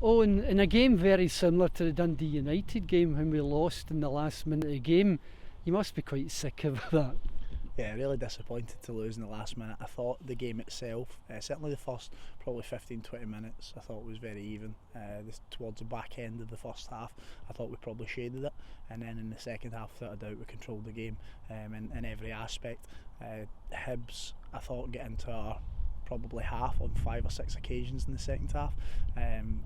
Oh, in a game very similar to the Dundee United game when we lost in the last minute of the game, you must be quite sick of that. Yeah, really disappointed to lose in the last minute. I thought the game itself, certainly the first probably 15-20 minutes, I thought was very even. Towards the back end of the first half, I thought we probably shaded it, and then in the second half, without a doubt, we controlled the game in every aspect. Hibs, I thought, get into our probably half on 5 or 6 occasions in the second half, and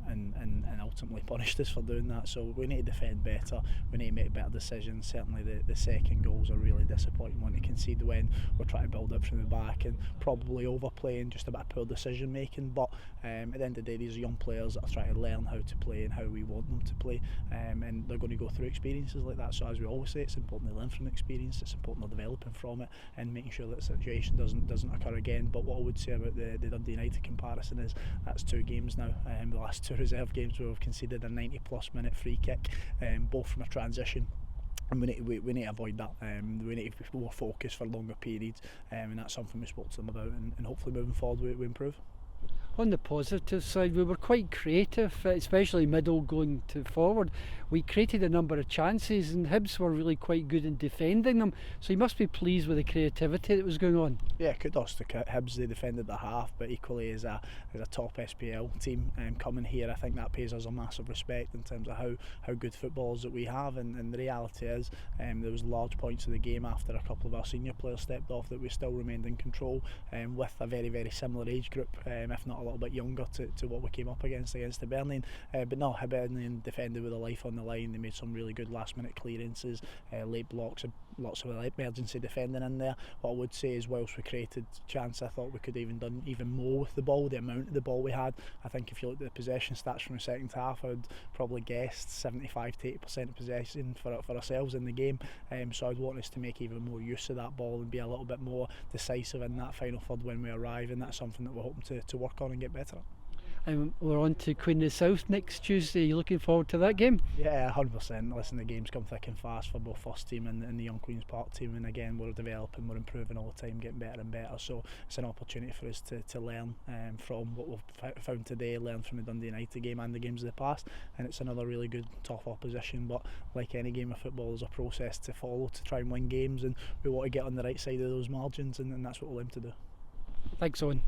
ultimately punished us for doing that. So we need to defend better, we need to make better decisions. Certainly the second goals are really disappointing one to concede when we're trying to build up from the back and probably overplaying, just a bit of poor decision making. But at the end of the day, these are young players that are trying to learn how to play and how we want them to play, and they're going to go through experiences like that. So as we always say, it's important to learn from the experience, it's important they're developing from it and making sure that the situation doesn't occur again. But what I would say about the Dundee United comparison is that's 2 games now, the last 2 reserve games where we've conceded a 90+ minute free kick, both from a transition, and we need to avoid that. We need to be more focused for longer periods, and that's something we spoke to them about, and hopefully moving forward we improve. On the positive side, we were quite creative, especially middle going to forward. We created a number of chances and Hibs were really quite good in defending them, so you must be pleased with the creativity that was going on. Yeah, kudos to Hibs, they defended the half, but equally as a top SPL team coming here, I think that pays us a massive respect in terms of how good footballers that we have, and the reality is there was large points of the game after a couple of our senior players stepped off that we still remained in control, with a very, very similar age group, if not a little bit younger to what we came up against Hibernian. But no, Hibernian defended with a life on the line. They made some really good last minute clearances, late blocks, lots of emergency defending in there. What I would say is, whilst we created chance, I thought we could have even done even more with the ball, the amount of the ball we had. I think if you look at the possession stats from the second half, I would probably guessed 75 to 80% of possession for ourselves in the game, so I'd want us to make even more use of that ball and be a little bit more decisive in that final third when we arrive, and that's something that we're hoping to work on and get better at. And we're on to Queen of the South next Tuesday. Are you looking forward to that game? Yeah, 100%. Listen, the games come thick and fast for both first team and the young Queen's Park team, and again we're developing, we're improving all the time, getting better and better, so it's an opportunity for us to learn from what we've found today, learn from the Dundee United game and the games of the past, and it's another really good tough opposition. But like any game of football, there's a process to follow to try and win games, and we want to get on the right side of those margins, and that's what we'll aim to do. Thanks, Owen.